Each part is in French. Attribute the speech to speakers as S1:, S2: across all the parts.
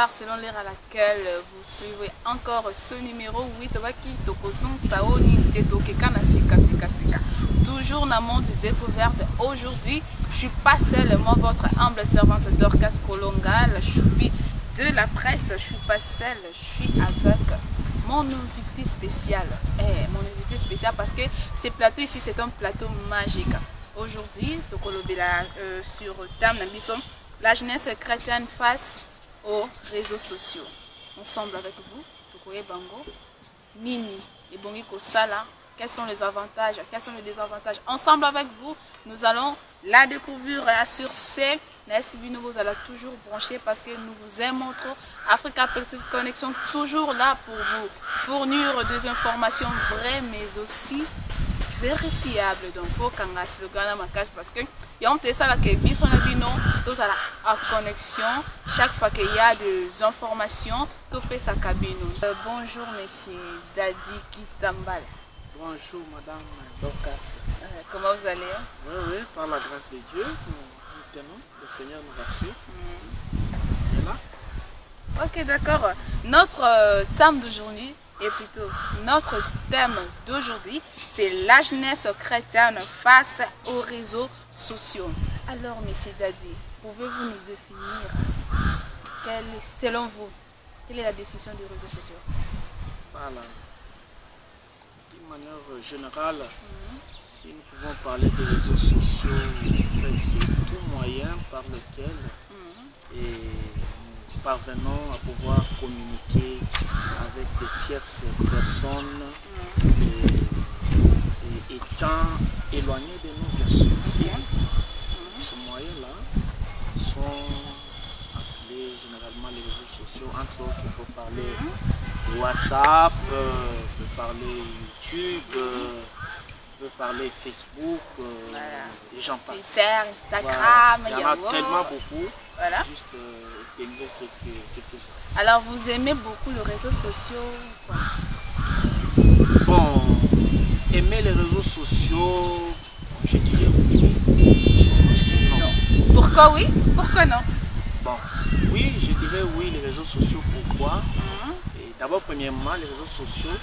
S1: bonsoir selon l'heure à laquelle vous suivez encore ce numéro 8 toujours dans le monde de découverte. Aujourd'hui, je suis pas seule, moi votre humble servante Dorcas Kolonga, la choupi de la presse. Je suis pas seule, je suis avec mon invité spécial. Mon invité spécial parce que ce plateau ici c'est un plateau magique. Aujourd'hui, sur Dame Nabisson, la jeunesse chrétienne face aux réseaux sociaux. Ensemble avec vous, Tokoye Bango, Nini et Bongi Kosala, quels sont les avantages, quels sont les désavantages. Ensemble avec vous, nous allons la découvrir sur ces nous vous allez toujours brancher parce que nous vous aimons trop. Africa Perspective Connexion toujours là pour vous fournir des informations vraies mais aussi vérifiables. Donc faut qu'on reste le Ghana Makas parce que y a un test à la bison tous à la connexion chaque fois qu'il y a des informations tout fait sa cabine. Bonjour monsieur Dadi Kitambala.
S2: Bonjour madame Dorcas.
S1: Comment vous allez?
S2: Oui, par la grâce de Dieu, nous tenons, le Seigneur nous rassure. Et là?
S1: Ok, d'accord. Notre thème d'aujourd'hui, et plutôt notre thème d'aujourd'hui, c'est la jeunesse chrétienne face aux réseaux sociaux. Alors, monsieur Dadi, pouvez-vous nous définir, selon vous, quelle est la définition des réseaux sociaux?
S2: Voilà. D'une manière générale, si nous pouvons parler des réseaux sociaux, en fait, c'est tout moyen par lequel nous parvenons à pouvoir communiquer avec des tierces personnes et étant éloignées de nous, bien sûr, physiquement. Ce moyen-là sont appelés généralement les réseaux sociaux, entre autres, on peut parler de WhatsApp, on peut parler YouTube, on peut parler Facebook, les gens passent.
S1: Twitter, Instagram,
S2: voilà. Il y en a tellement beaucoup.
S1: Voilà.
S2: Juste quelques-uns.
S1: Alors vous aimez beaucoup les réseaux sociaux quoi?
S2: Bon, aimer les réseaux sociaux, je dirais oui. Je dirais aussi non.
S1: Pourquoi oui? Pourquoi non?
S2: Bon, oui, je dirais oui les réseaux sociaux. Pourquoi? D'abord, premièrement, les réseaux sociaux,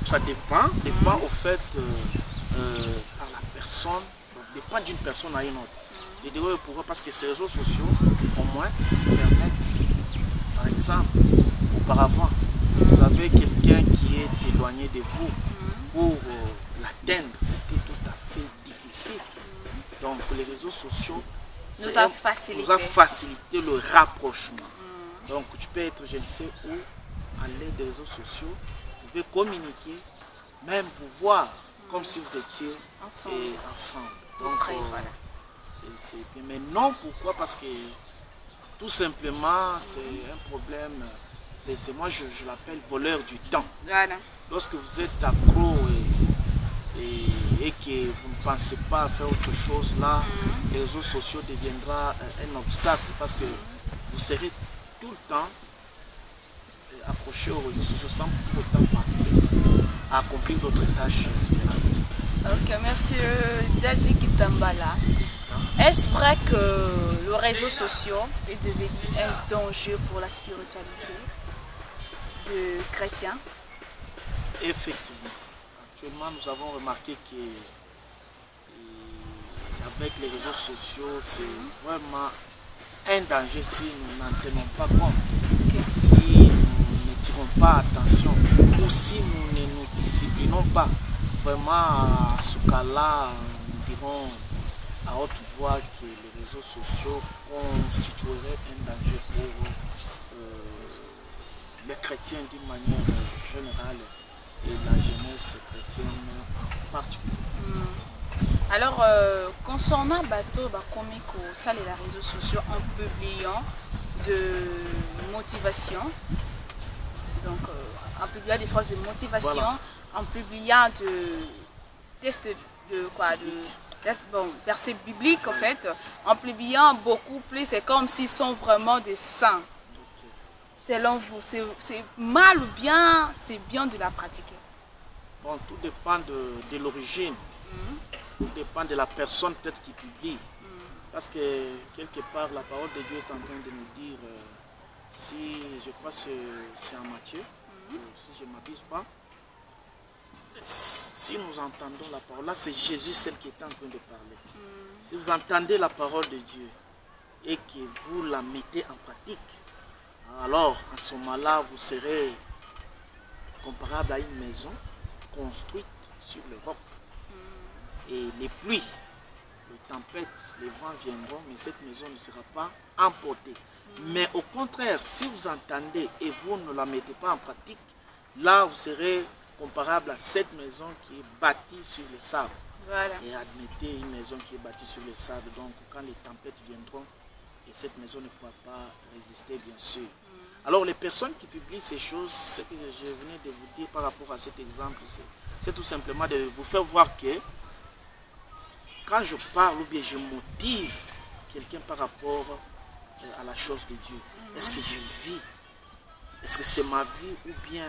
S2: ça dépend au fait par la personne, dépend d'une personne à une autre. Je dirais pourquoi? Parce que ces réseaux sociaux, au moins, permettent, par exemple, auparavant, vous avez quelqu'un qui est éloigné de vous, pour l'atteindre, c'était tout à fait difficile. Donc, les réseaux sociaux
S1: nous a facilité
S2: le rapprochement. Donc, tu peux être, je ne sais où, à l'aide des réseaux sociaux, vous pouvez communiquer, même vous voir, comme si vous étiez ensemble. Donc,
S1: voilà.
S2: C'est bien. Mais non, pourquoi? Parce que tout simplement, c'est un problème, moi je l'appelle voleur du temps.
S1: Voilà.
S2: Lorsque vous êtes accro et que vous ne pensez pas à faire autre chose là, les réseaux sociaux deviendra un obstacle parce que vous serez tout le temps accroché aux réseaux sociaux sans pour autant penser à accomplir d'autres tâches de la vie.
S1: Ok, monsieur Dadi Kitambala. Est-ce vrai que le réseau social est devenu un danger pour la spiritualité de chrétiens?
S2: Effectivement. Actuellement, nous avons remarqué que avec les réseaux sociaux, c'est vraiment un danger si nous n'en tenons pas compte. Si nous ne tirons pas attention ou si nous ne nous disciplinons pas, vraiment à ce cas-là, nous dirons à haute voix que les réseaux sociaux constitueraient un danger pour les chrétiens d'une manière générale et la jeunesse chrétienne particulièrement.
S1: Alors, concernant Bateau, Bakomiko, ça les réseaux sociaux en publiant de motivation, donc en publiant des phrases de motivation, voilà. En publiant de tests versets bibliques en fait, en publiant beaucoup plus, c'est comme s'ils sont vraiment des saints. Selon vous, c'est mal ou bien c'est bien de la pratiquer?
S2: Bon, tout dépend de l'origine, tout dépend de la personne peut-être qui publie. Parce que quelque part, la parole de Dieu est en train de nous dire si je crois que c'est en Matthieu, si je ne m'abuse pas, si nous entendons la parole, là c'est Jésus celle qui est en train de parler. Si vous entendez la parole de Dieu et que vous la mettez en pratique, alors à ce moment-là vous serez comparable à une maison construite sur le roc. Et les pluies, les tempêtes, les vents viendront, mais cette maison ne sera pas emportée. Mais au contraire, si vous entendez et vous ne la mettez pas en pratique, là vous serez comparable à cette maison qui est bâtie sur le sable.
S1: Voilà.
S2: Et admettez une maison qui est bâtie sur le sable, donc quand les tempêtes viendront, et cette maison ne pourra pas résister, bien sûr. Alors les personnes qui publient ces choses, ce que je venais de vous dire par rapport à cet exemple, c'est tout simplement de vous faire voir que quand je parle ou bien je motive quelqu'un par rapport à la chose de Dieu, est-ce que je vis? Est-ce que c'est ma vie ou bien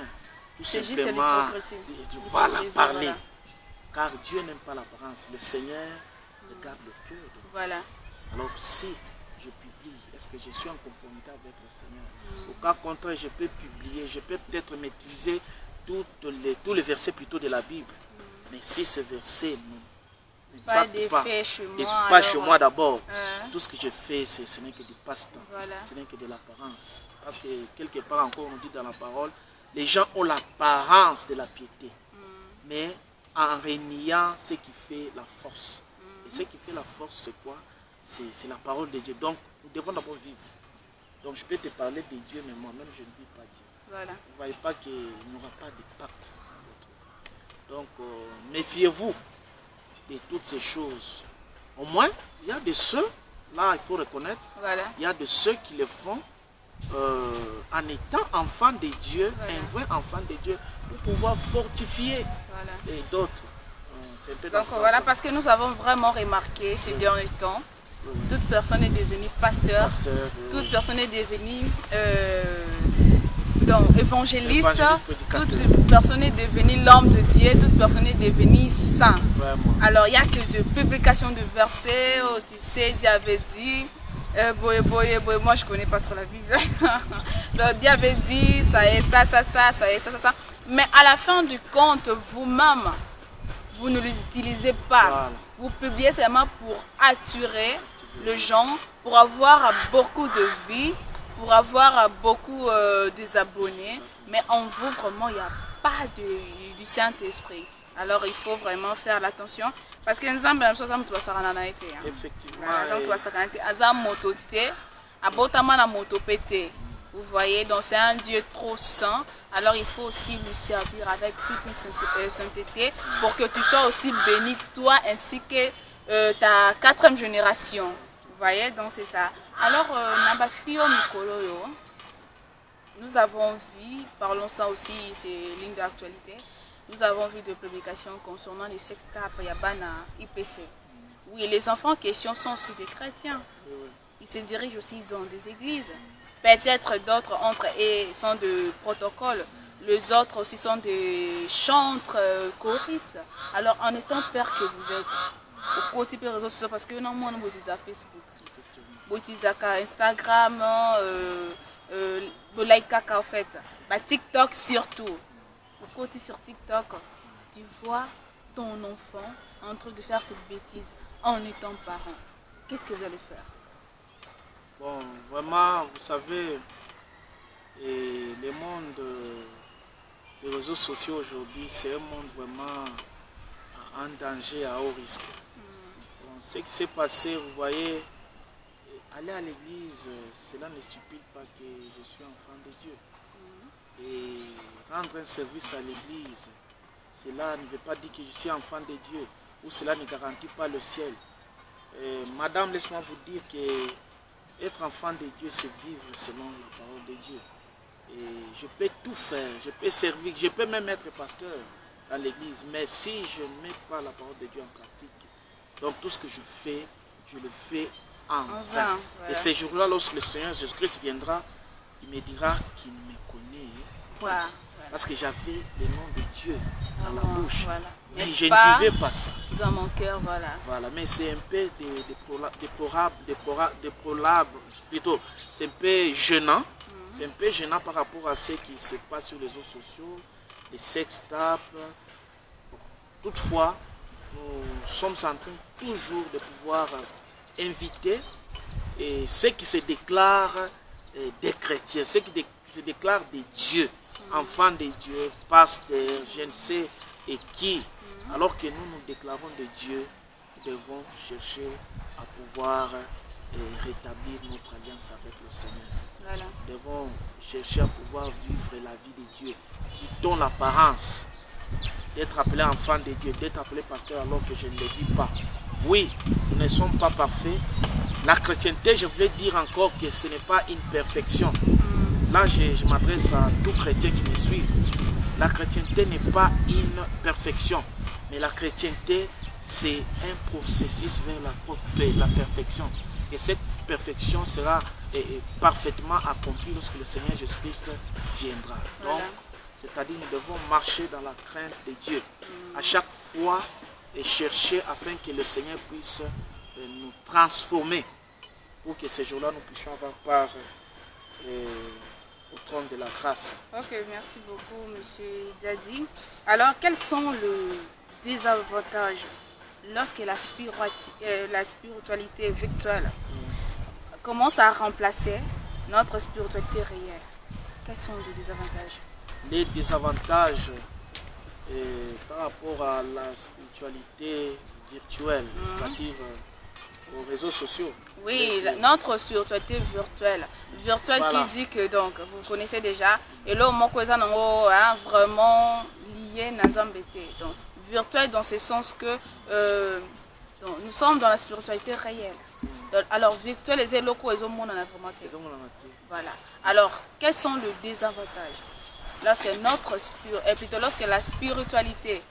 S2: tout simplement voilà, parler? Voilà. Car Dieu n'aime pas l'apparence, le Seigneur regarde le cœur.
S1: Voilà.
S2: Alors si je publie, est-ce que je suis en conformité avec le Seigneur? Au cas contraire, je peux publier, je peux peut-être maîtriser tous les versets plutôt de la Bible. Mais si ce verset
S1: pas d'effet chez moi,
S2: pas chez moi d'abord, tout ce que je fais, ce n'est que du passe-temps,
S1: voilà.
S2: Ce n'est que de l'apparence. Parce que quelque part encore, on nous dit dans la parole, les gens ont l'apparence de la piété, mais en reniant ce qui fait la force. Et ce qui fait la force, c'est quoi? C'est la parole de Dieu. Donc, nous devons d'abord vivre. Donc, je peux te parler de Dieu, mais moi-même, je ne vis pas Dieu.
S1: Voilà.
S2: Vous ne voyez pas qu'il n'y aura pas de pacte. Donc, méfiez-vous de toutes ces choses. Au moins, il y a de ceux, là, il faut reconnaître, voilà. Il y a de ceux qui le font en étant enfant de Dieu, voilà. Un vrai enfant de Dieu, pour pouvoir fortifier voilà. Et d'autres.
S1: Donc voilà, parce que nous avons vraiment remarqué ces derniers temps, toute personne est devenue pasteur, toute personne est devenue évangéliste, toute personne est devenue l'homme de Dieu, toute personne est devenue saint. Vraiment. Alors il n'y a que de publications de versets, tu sais, Dieu avait dit, moi je ne connais pas trop la Bible, donc Dieu avait dit, ça est ça, ça. Mais à la fin du compte, vous-même, vous ne les utilisez pas. Voilà. Vous publiez seulement pour attirer les gens, pour avoir beaucoup de vie, pour avoir beaucoup d'abonnés. Mais en vous, vraiment, il n'y a pas du Saint-Esprit. Alors, il faut vraiment faire l'attention. Parce que nous avons
S2: effectivement.
S1: Vous voyez, donc c'est un Dieu trop saint. Alors il faut aussi lui servir avec toute une sainteté pour que tu sois aussi béni, toi ainsi que ta 4e génération. Vous voyez, donc c'est ça. Alors, Nabafio Mikoloyo, nous avons vu, parlons ça aussi, c'est ligne d'actualité, nous avons vu des publications concernant les sextapes Yabana IPC. Oui, les enfants en question sont aussi des chrétiens. Ils se dirigent aussi dans des églises. Peut-être d'autres entrent et sont de protocole. Les autres aussi sont des chantres, choristes. Alors, en étant père que vous êtes, au côté des réseaux sociaux, parce que non, moi, vous utilisez Facebook, vous utilisez Instagram, vous likez en fait, TikTok surtout. Au côté sur TikTok, tu vois ton enfant en train de faire ces bêtises en étant parent. Qu'est-ce que vous allez faire?
S2: Bon, vraiment, vous savez, le monde des réseaux sociaux aujourd'hui, c'est un monde vraiment en danger, à haut risque. Bon, ce qui s'est passé, vous voyez, aller à l'église, cela ne supplie pas que je suis enfant de Dieu. Et rendre un service à l'église, cela ne veut pas dire que je suis enfant de Dieu, ou cela ne garantit pas le ciel. Madame, laisse-moi vous dire que être enfant de Dieu, c'est vivre selon la parole de Dieu. Et je peux tout faire, je peux servir, je peux même être pasteur dans l'église. Mais si je ne mets pas la parole de Dieu en pratique, donc tout ce que je fais, je le fais en vain. Voilà. Et ces jours-là, lorsque le Seigneur Jésus-Christ viendra, il me dira qu'il me connaît. Voilà. Parce que j'avais le nom de Dieu dans la bouche. Voilà. Mais je ne vivais pas ça.
S1: Dans mon cœur, voilà.
S2: Voilà, mais c'est un peu déplorable, plutôt, c'est un peu gênant C'est un peu gênant par rapport à ce qui se passe sur les réseaux sociaux, les sextapes. Toutefois, nous sommes en train toujours de pouvoir inviter et ceux qui se déclarent des chrétiens, ceux qui se déclarent des dieux, enfants de Dieu, pasteurs, je ne sais et qui, alors que nous déclarons des dieux, nous devons chercher à pouvoir rétablir notre alliance avec le Seigneur.
S1: Voilà.
S2: Nous devons chercher à pouvoir vivre la vie de Dieu, qui donne l'apparence d'être appelé enfant de Dieu, d'être appelé pasteur alors que je ne le vis pas. Oui, nous ne sommes pas parfaits. La chrétienté, je voulais dire encore que ce n'est pas une perfection. Là, je m'adresse à tous chrétiens qui me suivent. La chrétienté n'est pas une perfection, mais la chrétienté, c'est un processus vers la perfection. Et cette perfection sera parfaitement accomplie lorsque le Seigneur Jésus-Christ viendra. Donc, c'est-à-dire nous devons marcher dans la crainte de Dieu. À chaque fois, et chercher afin que le Seigneur puisse nous transformer pour que ce jour-là, nous puissions avoir part au trône de la grâce.
S1: Ok, merci beaucoup, monsieur Dadi. Alors, quels sont les désavantages lorsque la spiritualité virtuelle commence à remplacer notre spiritualité réelle? Quels sont les désavantages?
S2: Les désavantages par rapport à la spiritualité virtuelle, c'est-à-dire aux réseaux sociaux.
S1: Oui, notre spiritualité virtuelle. Virtuelle voilà. Qui dit que, donc, vous connaissez déjà, et là, vraiment lié à Nzambete. Donc, virtuel dans ce sens que donc, nous sommes dans la spiritualité réelle. Donc, alors, virtuel, les locaux, ils ont mon en informatique. Voilà. Alors, quels sont les désavantages? Lorsque lorsque la spiritualité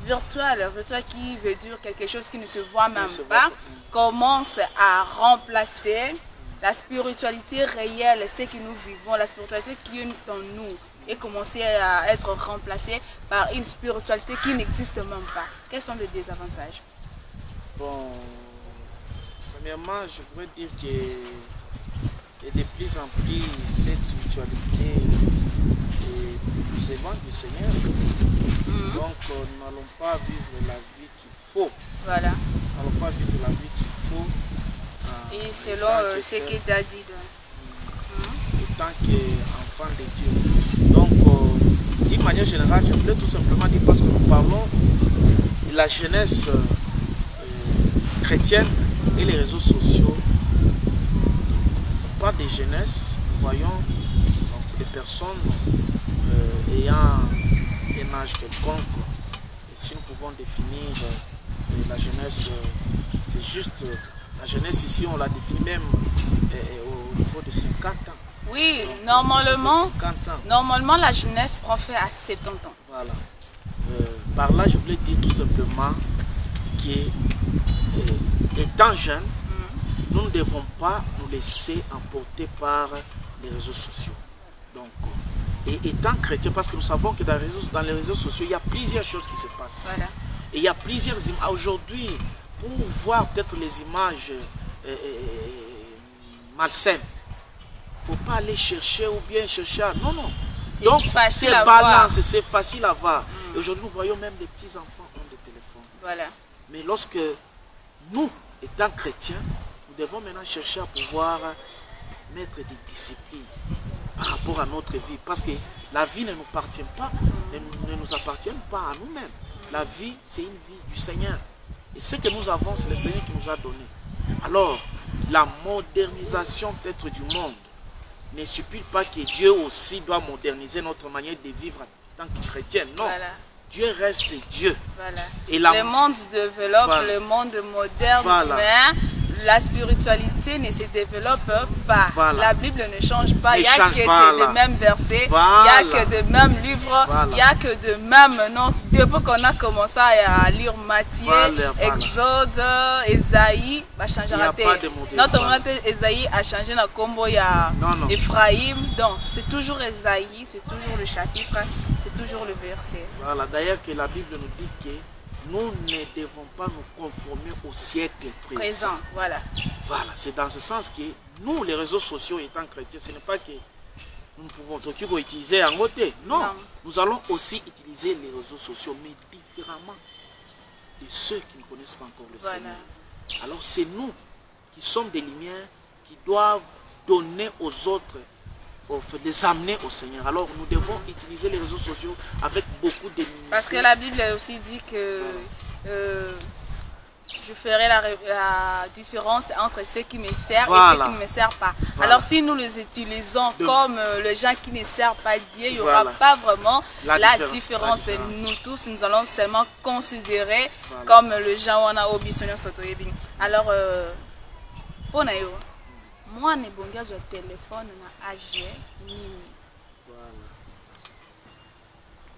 S1: virtuelle qui veut dire quelque chose qui ne se voit même pas, commence à remplacer la spiritualité réelle, ce que nous vivons, la spiritualité qui est en nous, et commencer à être remplacée par une spiritualité qui n'existe même pas. Quels sont les désavantages?
S2: Bon, premièrement, je pourrais dire que de plus en plus cette spiritualité nous éloigne du Seigneur. Donc nous n'allons pas vivre la vie qu'il faut.
S1: Voilà.
S2: Nous n'allons pas vivre la vie qu'il faut.
S1: Et selon ce que tu as dit.
S2: En tant qu'enfant de Dieu. Donc, d'une manière générale, je voulais tout simplement dire, parce que nous parlons de la jeunesse chrétienne et les réseaux sociaux. On parle de jeunesse, nous voyons donc, des personnes ayant un âge quelconque. Et si nous pouvons définir la jeunesse, c'est juste la jeunesse ici, on la définit même au niveau de 50 ans.
S1: Oui,
S2: donc,
S1: normalement la jeunesse prend fait à 70 ans.
S2: Voilà. Par là, je voulais dire tout simplement qu'étant jeunes, nous ne devons pas nous laisser emporter par les réseaux sociaux. Donc, et étant chrétien, parce que nous savons que dans les réseaux sociaux, il y a plusieurs choses qui se passent.
S1: Voilà.
S2: Et il y a plusieurs images. Aujourd'hui, pour voir peut-être les images malsaines, il ne faut pas aller chercher ou bien chercher à... Non, non. Donc, c'est balance, c'est facile à voir. Et aujourd'hui, nous voyons même des petits-enfants ont des téléphones.
S1: Voilà.
S2: Mais lorsque nous, étant chrétiens, nous devons maintenant chercher à pouvoir mettre des disciplines par rapport à notre vie. Parce que la vie ne nous appartient pas, ne nous appartient pas à nous-mêmes. La vie, c'est une vie du Seigneur. Et ce que nous avons, c'est le Seigneur qui nous a donné. Alors, la modernisation peut-être du monde ne supplie pas que Dieu aussi doit moderniser notre manière de vivre en tant que chrétien. Non. Voilà. Dieu reste Dieu.
S1: Voilà. Et le monde développe, voilà. Le monde moderne, voilà. Mais la spiritualité ne se développe pas. Voilà. La Bible ne change pas. Il n'y a que les mêmes versets, il n'y a que les mêmes livres, il n'y a que de mêmes noms. Depuis qu'on a commencé à lire Matthieu, Exode, Esaïe, va changer la tête. Notre monde Esaïe a changé dans combo, il y a Ephraïm. Donc c'est toujours Esaïe, c'est toujours le chapitre, c'est toujours le verset.
S2: Voilà, d'ailleurs que la Bible nous dit que nous ne devons pas nous conformer au siècle présent.
S1: Voilà.
S2: Voilà, c'est dans ce sens que nous, les réseaux sociaux étant chrétiens, ce n'est pas que nous pouvons utiliser en côté. Non, nous allons aussi utiliser les réseaux sociaux, mais différemment de ceux qui ne connaissent pas encore le Seigneur. Alors c'est nous qui sommes des lumières qui doivent donner aux autres, les amener au Seigneur. Alors nous devons utiliser les réseaux sociaux avec beaucoup de minutie.
S1: Parce que la Bible aussi dit que je ferai la différence entre ceux qui me servent et ceux qui ne me servent pas. Alors si nous les utilisons comme les gens qui ne servent pas Dieu, il n'y aura pas vraiment la différence. Nous tous, nous allons seulement considérer comme les gens on a obisonné sur Toyebin. Alors, pour nous, moi, je n'ai pas de téléphone na âge ni.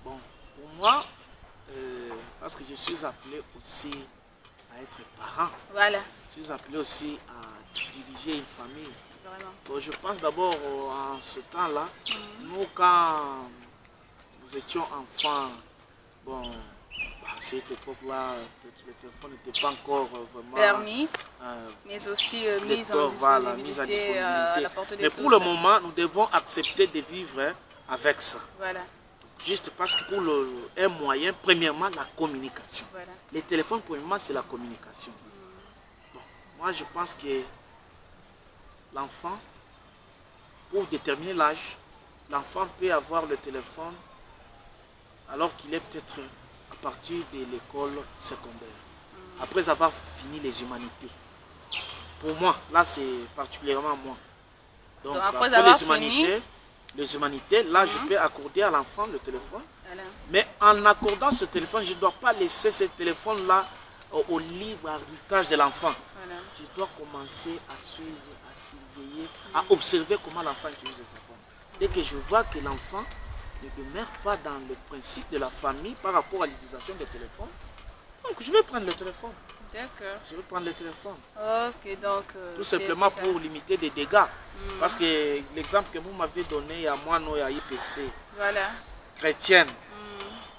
S2: Bon, pour moi, parce que je suis appelé aussi à être parent.
S1: Voilà.
S2: Je suis appelé aussi à diriger une famille.
S1: Vraiment.
S2: Bon, je pense d'abord en ce temps-là, nous quand nous étions enfants, bon, à cette époque-là, le téléphone n'était pas encore vraiment
S1: permis, mais aussi mise en disponibilité à la portée de tous.
S2: Mais pour le moment, nous devons accepter de vivre avec ça.
S1: Voilà.
S2: Juste parce que pour un moyen, premièrement, la communication.
S1: Voilà.
S2: Les téléphones, premièrement, c'est la communication. Bon, moi, je pense que l'enfant, pour déterminer l'âge, l'enfant peut avoir le téléphone alors qu'il est peut-être à partir de l'école secondaire, après avoir fini les humanités. Pour moi, là, c'est particulièrement moi. Donc après les humanités, là, je peux accorder à l'enfant le téléphone. Voilà. Mais en accordant ce téléphone, je ne dois pas laisser ce téléphone-là au libre arbitrage de l'enfant. Voilà. Je dois commencer à suivre, à surveiller, à observer comment l'enfant utilise le téléphone. Dès que je vois que l'enfant ne demeure pas dans le principe de la famille par rapport à l'utilisation des téléphones, donc je vais prendre le téléphone.
S1: D'accord.
S2: Je vais prendre le téléphone.
S1: Ok, donc...
S2: tout simplement pour limiter des dégâts. Parce que l'exemple que vous m'avez donné, il y a moi, non, il y a IPC.
S1: Voilà.
S2: Chrétienne.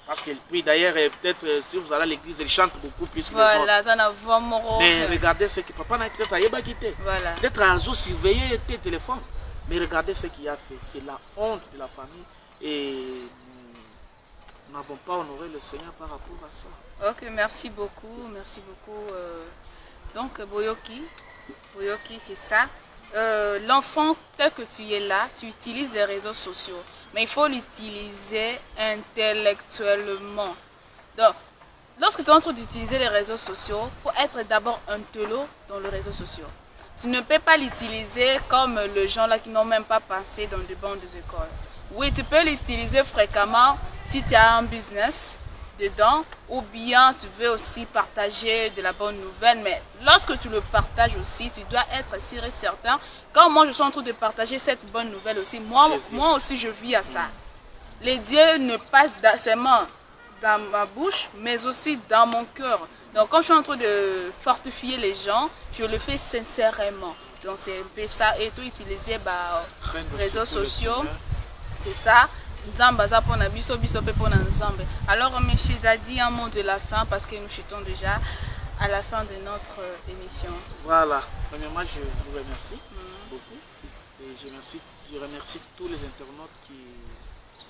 S2: Parce qu'elle prie d'ailleurs, peut-être si vous allez à l'église, elle chante beaucoup plus que les autres.
S1: Voilà, ça n'a vraiment...
S2: Mais regardez ce que papa n'a peut-être pas quitté.
S1: Voilà.
S2: Peut-être un jour surveiller tes téléphones. Mais regardez ce qu'il a fait. C'est la honte de la famille. Et nous n'avons pas honoré le Seigneur par rapport à ça.
S1: Ok, merci beaucoup. Merci beaucoup. Donc, Boyoki, c'est ça. L'enfant tel que tu es là, tu utilises les réseaux sociaux. Mais il faut l'utiliser intellectuellement. Donc, lorsque tu es en train d'utiliser les réseaux sociaux, il faut être d'abord un télo dans les réseaux sociaux. Tu ne peux pas l'utiliser comme les gens là qui n'ont même pas passé dans des bancs des écoles. Oui, tu peux l'utiliser fréquemment si tu as un business dedans ou bien tu veux aussi partager de la bonne nouvelle. Mais lorsque tu le partages aussi, tu dois être sûr et certain. Quand moi je suis en train de partager cette bonne nouvelle aussi, moi aussi je vis à ça. Les dieux ne passent seulement dans ma bouche, mais aussi dans mon cœur. Donc quand je suis en train de fortifier les gens, je le fais sincèrement. Donc c'est un peu ça. Et tout utiliser les réseaux sociaux. C'est ça. Alors, monsieur Dadi, un mot de la fin parce que nous chutons déjà à la fin de notre émission.
S2: Voilà. Premièrement, je vous remercie beaucoup. Et je remercie tous les internautes qui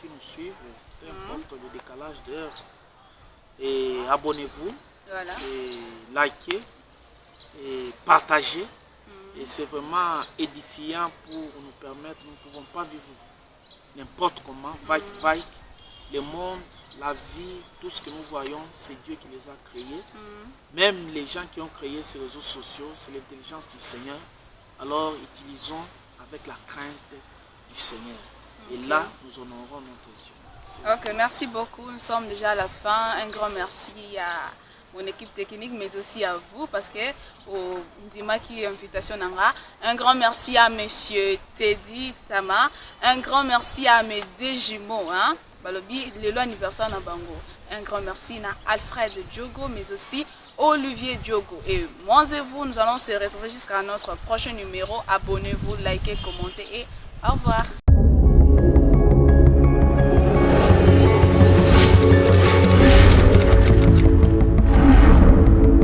S2: nous suivent, peu importe le décalage d'heure. Et abonnez-vous,
S1: voilà.
S2: Et likez, et partagez. Et c'est vraiment édifiant pour nous permettre, nous ne pouvons pas vivre n'importe comment, vaille, le monde, la vie, tout ce que nous voyons, c'est Dieu qui les a créés. Même les gens qui ont créé ces réseaux sociaux, c'est l'intelligence du Seigneur. Alors utilisons avec la crainte du Seigneur. Et là, nous honorons notre Dieu.
S1: Ok, merci beaucoup. Nous sommes déjà à la fin. Un grand merci à mon équipe technique, mais aussi à vous, parce que au Ndimaki Invitation Nanga, un grand merci à monsieur Teddy Tama, un grand merci à mes deux jumeaux, le anniversaire na Bango. Un grand merci à Alfred Diogo, mais aussi Olivier Diogo. Et moi et vous, nous allons se retrouver jusqu'à notre prochain numéro. Abonnez-vous, likez, commentez et au revoir.